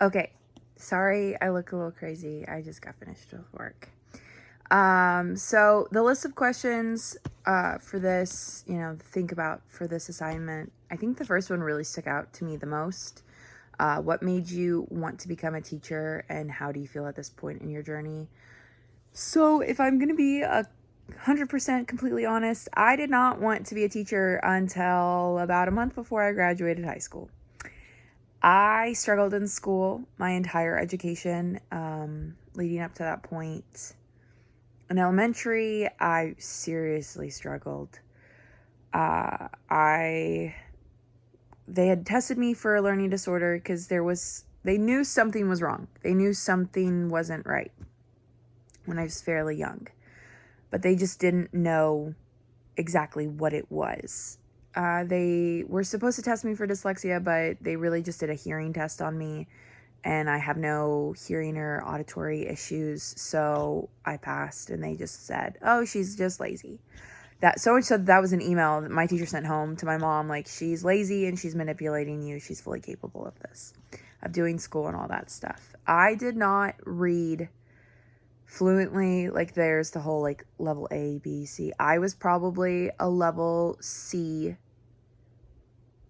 Okay, sorry I look a little crazy. I just got finished with work. So the list of questions for this, think about for this assignment, I think the first one really stuck out to me the most. What made you want to become a teacher, and how do you feel at this point in your journey? So if I'm going to be 100% completely honest, I did not want to be a teacher until about a month before I graduated high school. I struggled in school my entire education leading up to that point. In elementary, I seriously struggled. They had tested me for a learning disorder because they knew something was wrong. They knew something wasn't right when I was fairly young, but they just didn't know exactly what it was. They were supposed to test me for dyslexia, but they really just did a hearing test on me, and I have no hearing or auditory issues, so I passed, and they just said, oh, she's just lazy. That so much so that was an email that my teacher sent home to my mom, like, she's lazy and she's manipulating you. She's fully capable of this, of doing school and all that stuff. I did not read fluently. Like, there's the whole like level A, B, C. I was probably a level C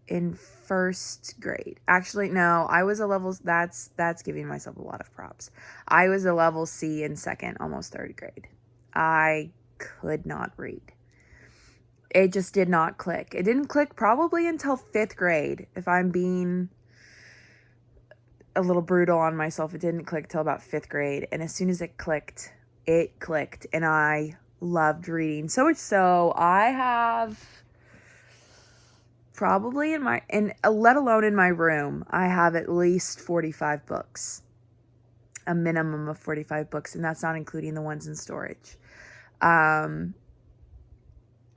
in first grade. Actually, no, I was a level, that's giving myself a lot of props. I was a level C in second, almost third grade. I could not read. It just did not click. It didn't click probably until fifth grade. If I'm being a little brutal on myself, it didn't click till about fifth grade. And as soon as it clicked, and I loved reading. So much so, I have probably let alone in my room, I have at least 45 books, a minimum of 45 books, and that's not including the ones in storage.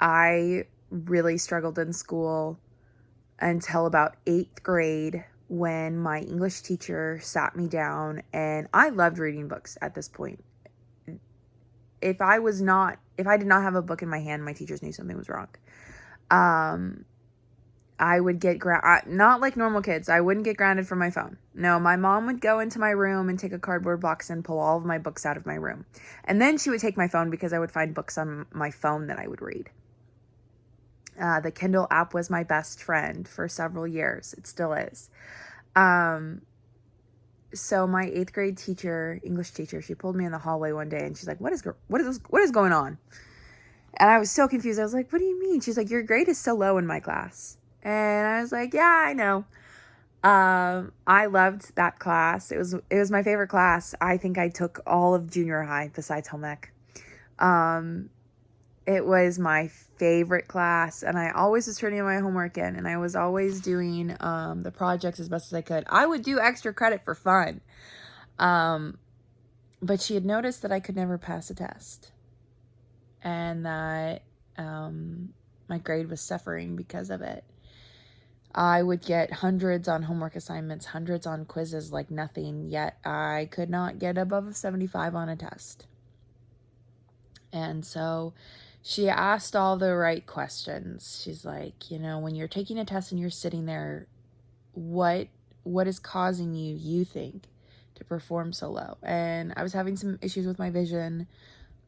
I really struggled in school until about 8th grade when my English teacher sat me down, and I loved reading books at this point. If I did not have a book in my hand, my teachers knew something was wrong. I would get not like normal kids. I wouldn't get grounded from my phone. No, my mom would go into my room and take a cardboard box and pull all of my books out of my room. And then she would take my phone because I would find books on my phone that I would read. The Kindle app was my best friend for several years. It still is. So my 8th grade teacher, English teacher, she pulled me in the hallway one day and she's like, what is going on? And I was so confused. I was like, what do you mean? She's like, your grade is so low in my class. And I was like, yeah, I know. I loved that class. It was my favorite class. I think I took all of junior high besides home ec. It was my favorite class, and I always was turning my homework in, and I was always doing the projects as best as I could. I would do extra credit for fun. But she had noticed that I could never pass a test, and that my grade was suffering because of it. I would get hundreds on homework assignments, hundreds on quizzes like nothing, yet I could not get above a 75 on a test. And so she asked all the right questions. She's like, when you're taking a test and you're sitting there, what is causing you think, to perform so low? And I was having some issues with my vision.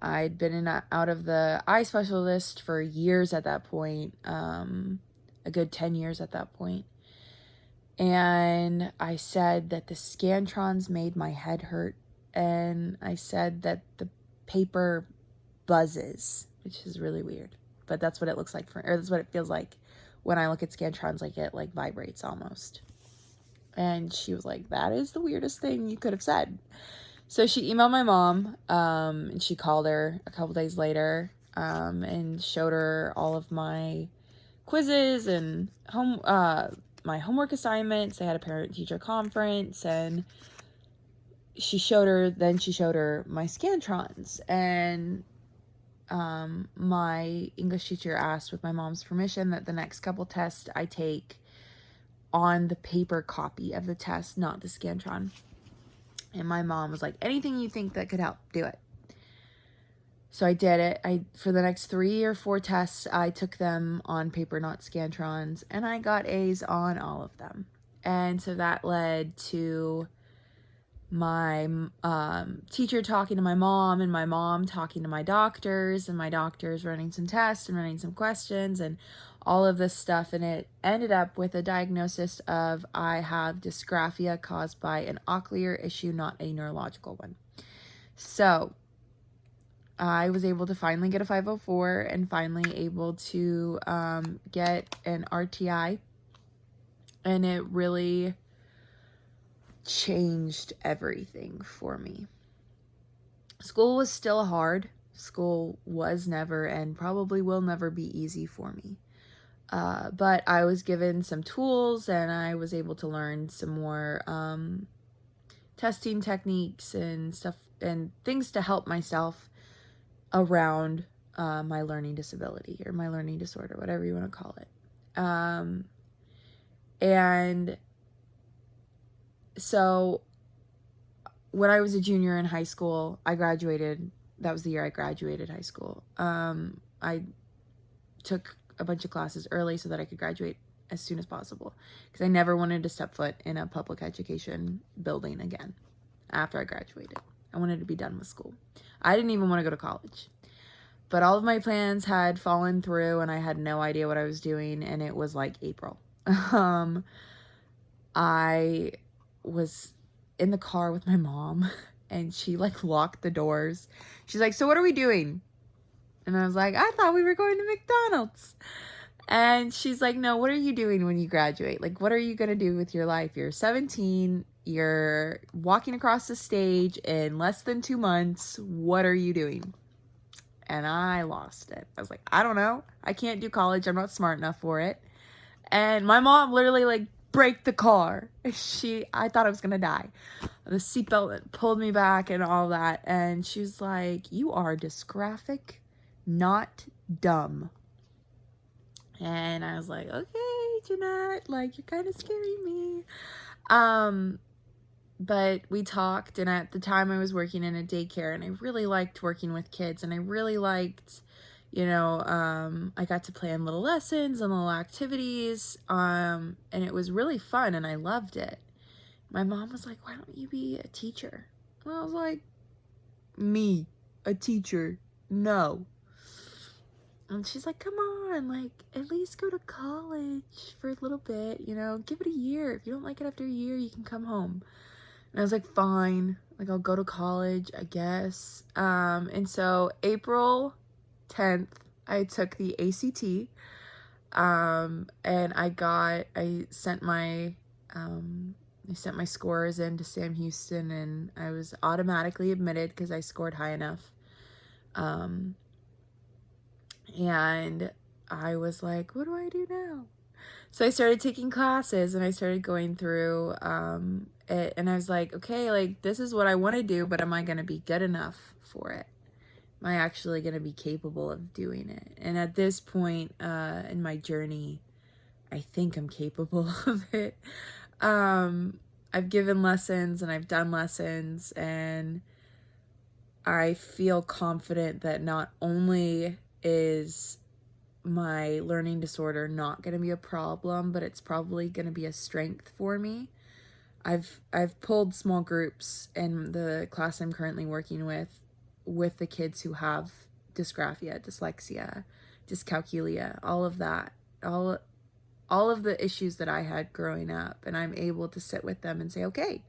I'd been in out of the eye specialist for years at that point, a good 10 years at that point. And I said that the Scantrons made my head hurt. And I said that the paper buzzes, which is really weird. But that's what it looks like or that's what it feels like when I look at Scantrons. Like, it like vibrates almost. And she was like, that is the weirdest thing you could have said. So she emailed my mom, and she called her a couple days later, and showed her all of my quizzes and my homework assignments. They had a parent-teacher conference, and she showed her my Scantrons. And my English teacher asked, with my mom's permission, that the next couple tests I take on the paper copy of the test, not the Scantron. And my mom was like, anything you think that could help, do it. So I did it. For the next 3 or 4 tests, I took them on paper, not Scantrons, and I got A's on all of them. And so that led to my teacher talking to my mom, and my mom talking to my doctors, and my doctors running some tests and running some questions and all of this stuff. And it ended up with a diagnosis of I have dysgraphia caused by an ocular issue, not a neurological one. So I was able to finally get a 504 and finally able to get an RTI, and it really changed everything for me. School was still hard. School was never and probably will never be easy for me. But I was given some tools, and I was able to learn some more testing techniques and stuff and things to help myself around my learning disability or my learning disorder, whatever you want to call it. And so when I was a junior in high school, I graduated. That was the year I graduated high school. I took a bunch of classes early so that I could graduate as soon as possible, because I never wanted to step foot in a public education building again after I graduated. I wanted to be done with school. I didn't even want to go to college. But all of my plans had fallen through, and I had no idea what I was doing, and it was like April. I was in the car with my mom, and she like locked the doors. She's like, "So what are we doing?" And I was like, "I thought we were going to McDonald's." And she's like, "No, what are you doing when you graduate? Like, what are you going to do with your life? You're 17, you're walking across the stage in less than 2 months. What are you doing?" And I lost it. I was like, "I don't know. I can't do college. I'm not smart enough for it." And my mom literally like braked the car. I thought I was gonna die. The seatbelt pulled me back and all that. And she was like, "You are dysgraphic, not dumb." And I was like, "Okay, Jeanette, like you're kind of scaring me." But we talked, and at the time I was working in a daycare, and I really liked working with kids, and I really liked, I got to plan little lessons and little activities, and it was really fun, and I loved it. My mom was like, "Why don't you be a teacher?" And I was like, "Me, a teacher? No." And she's like, "Come on, like, at least go to college for a little bit, give it a year. If you don't like it after a year, you can come home." And I was like, "Fine, like, I'll go to college, I guess." And so April 10th, I took the ACT, and I sent my scores in to Sam Houston, and I was automatically admitted because I scored high enough. And I was like, "What do I do now?" So I started taking classes, and I started going through it, and I was like, "Okay, like, this is what I want to do, but am I going to be good enough for it? Am I actually going to be capable of doing it?" And at this point in my journey, I think I'm capable of it. I've given lessons, and I've done lessons, and I feel confident that not only is my learning disorder not going to be a problem, but it's probably going to be a strength for me. I've pulled small groups in the class I'm currently working with the kids who have dysgraphia, dyslexia, dyscalculia, all of that, all of the issues that I had growing up, and I'm able to sit with them and say, "Okay,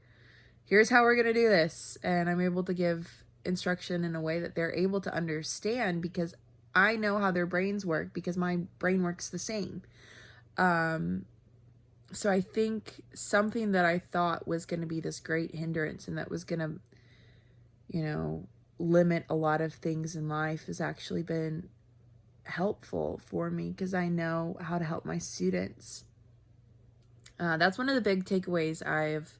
here's how we're going to do this." And I'm able to give instruction in a way that they're able to understand, because I know how their brains work, because my brain works the same. So I think something that I thought was going to be this great hindrance and that was going to, limit a lot of things in life has actually been helpful for me, because I know how to help my students. That's one of the big takeaways I've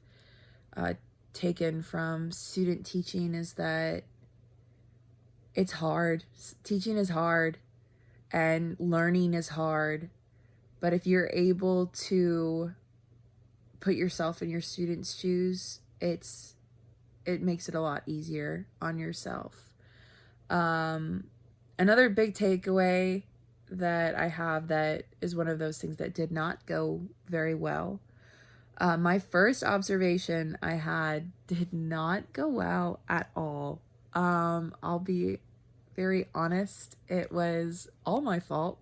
taken from student teaching, is that it's hard. Teaching is hard, and learning is hard. But if you're able to put yourself in your students' shoes, it makes it a lot easier on yourself. Another big takeaway that I have that is one of those things that did not go very well My first observation I had did not go well at all. I'll be very honest. It was all my fault.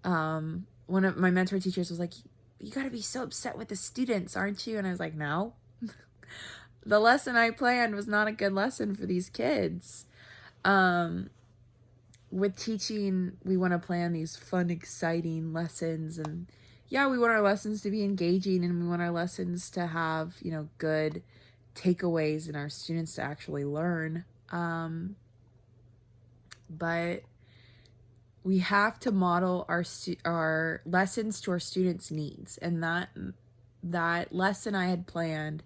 One of my mentor teachers was like, "You got to be so upset with the students, aren't you?" And I was like, "No." The lesson I planned was not a good lesson for these kids. With teaching, we want to plan these fun, exciting lessons, and yeah, we want our lessons to be engaging, and we want our lessons to have, good takeaways and our students to actually learn. But we have to model our lessons to our students' needs, and that lesson I had planned,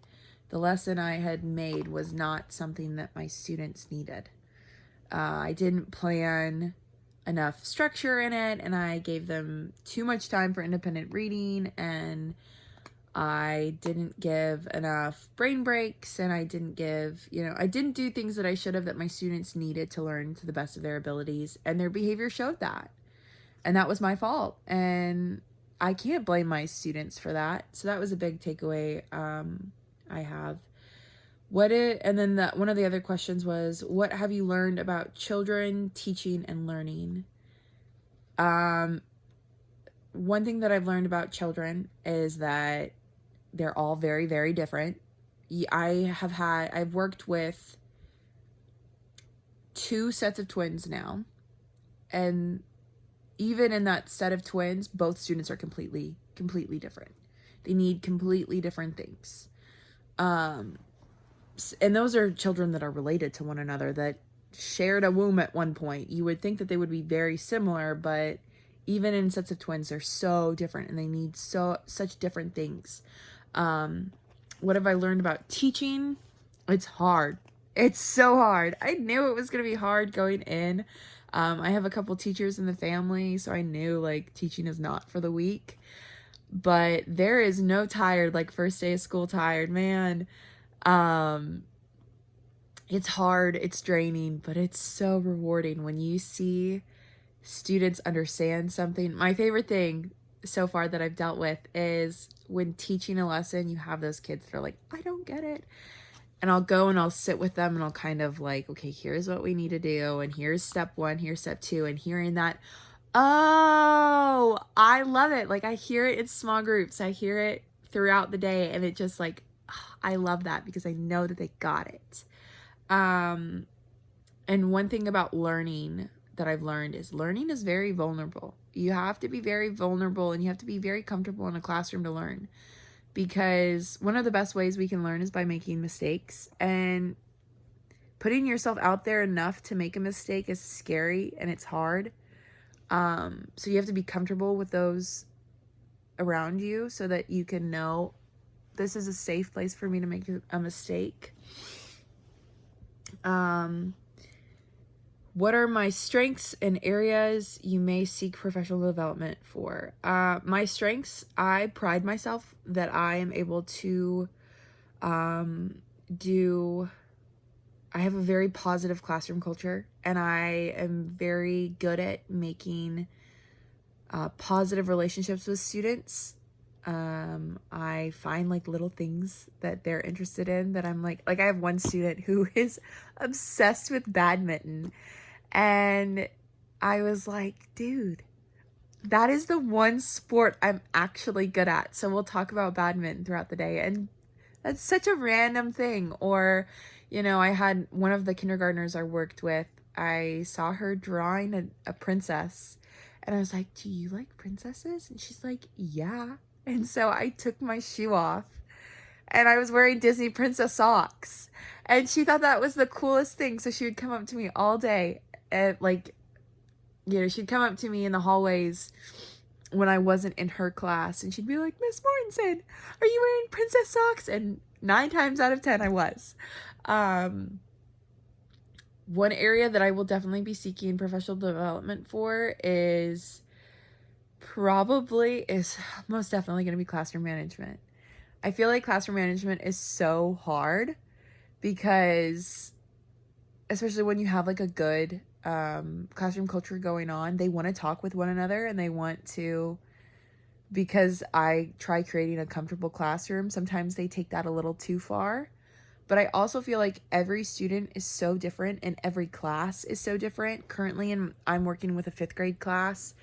the lesson I had made, was not something that my students needed. I didn't plan enough structure in it, and I gave them too much time for independent reading, and I didn't give enough brain breaks, and I didn't do things that I should have that my students needed to learn to the best of their abilities, and their behavior showed that. And that was my fault, and I can't blame my students for that. So that was a big takeaway I have. And then one of the other questions was, what have you learned about children, teaching, and learning? One thing that I've learned about children is that they're all very, very different. I've worked with 2 sets of twins now, and even in that set of twins, both students are completely different. They need completely different things. And those are children that are related to one another, that shared a womb at one point. You would think that they would be very similar, but even in sets of twins, they're so different, and they need such different things. What have I learned about teaching? It's hard. It's so hard. I knew it was going to be hard going in. I have a couple teachers in the family, so I knew teaching is not for the weak. But there is no tired, first day of school tired, man. It's hard, it's draining, but it's so rewarding when you see students understand something. My favorite thing so far that I've dealt with is when teaching a lesson, you have those kids that are like, I don't get it. And I'll go and I'll sit with them, and I'll kind of okay, here's what we need to do, and here's step 1, here's step 2, and hearing that, oh, I love it. I hear it in small groups. I hear it throughout the day, and it just I love that because I know that they got it. And one thing about learning that I've learned is learning is very vulnerable. You have to be very vulnerable, and you have to be very comfortable in a classroom to learn, because one of the best ways we can learn is by making mistakes, and putting yourself out there enough to make a mistake is scary and it's hard. So you have to be comfortable with those around you so that you can know, this is a safe place for me to make a mistake. What are my strengths and areas you may seek professional development for? My strengths, I pride myself that I am able to I have a very positive classroom culture, and I am very good at making positive relationships with students. I find little things that they're interested in that I'm I have one student who is obsessed with badminton, and I was like, dude, that is the one sport I'm actually good at. So we'll talk about badminton throughout the day, and that's such a random thing. Or, I had one of the kindergartners I worked with, I saw her drawing a princess, and I was like, do you like princesses? And she's like, yeah. And so I took my shoe off, and I was wearing Disney princess socks, and she thought that was the coolest thing. So she would come up to me all day, and she'd come up to me in the hallways when I wasn't in her class, and she'd be like, Miss Mortensen, are you wearing princess socks? And 9 times out of 10 I was. One area that I will definitely be seeking professional development for is most definitely going to be classroom management. I feel like classroom management is so hard because, especially when you have a good classroom culture going on, they want to talk with one another, and they want to because I try creating a comfortable classroom, sometimes they take that a little too far. But I also feel like every student is so different and every class is so different. Currently, I'm working with a 5th grade class,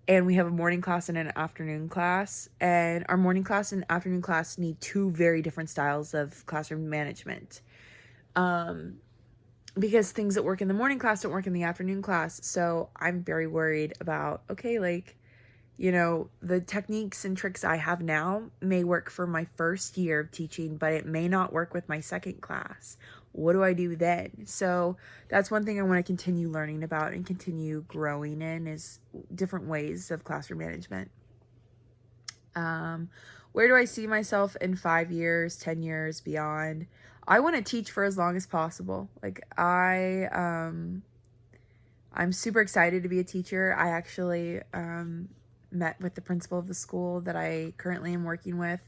and we have a morning class and an afternoon class. And our morning class and afternoon class need two very different styles of classroom management. Because things that work in the morning class don't work in the afternoon class. So I'm very worried about, okay, like, you know, the techniques and tricks I have now may work for my first year of teaching, but it may not work with my second class. What do I do then? So that's one thing I want to continue learning about and continue growing in, is different ways of classroom management. Where do I see myself in 5 years, 10 years, beyond? I want to teach for as long as possible. Like I'm super excited to be a teacher. I actually met with the principal of the school that I currently am working with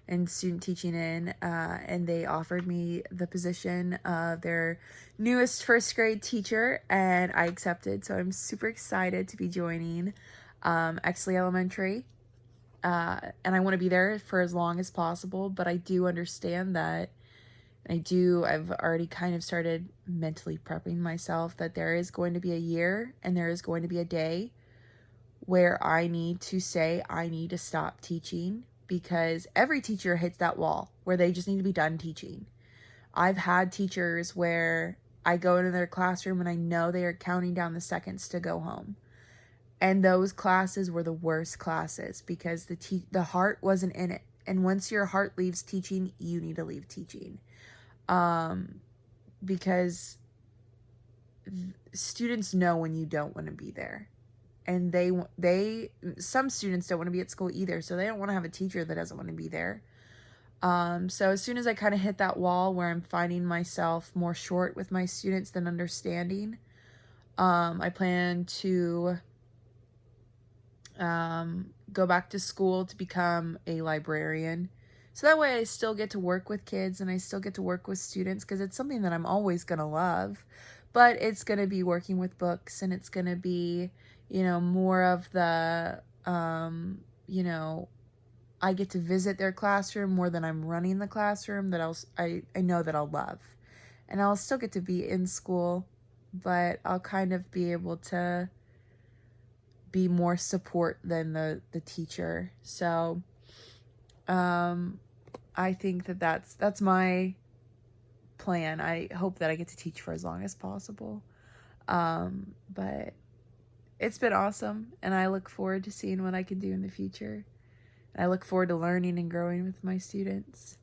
and student teaching in, and they offered me the position of their newest 1st grade teacher, and I accepted. So I'm super excited to be joining Exley Elementary, and I want to be there for as long as possible. But I do understand that I've already kind of started mentally prepping myself that there is going to be a year and there is going to be a day where I need to say I need to stop teaching, because every teacher hits that wall where they just need to be done teaching. I've had teachers where I go into their classroom and I know they are counting down the seconds to go home. And those classes were the worst classes because the heart wasn't in it. And once your heart leaves teaching, you need to leave teaching. Because students know when you don't want to be there. And some students don't want to be at school either, so they don't want to have a teacher that doesn't want to be there. So as soon as I kind of hit that wall where I'm finding myself more short with my students than understanding, I plan to go back to school to become a librarian. So that way I still get to work with kids and I still get to work with students, because it's something that I'm always going to love. But it's going to be working with books, and it's going to be, you know, more of the, you know, I get to visit their classroom more than I'm running the classroom, that I know that I'll love. And I'll still get to be in school, but I'll kind of be able to be more support than the teacher. So I think that that's my plan. I hope that I get to teach for as long as possible. But it's been awesome, and I look forward to seeing what I can do in the future. And I look forward to learning and growing with my students.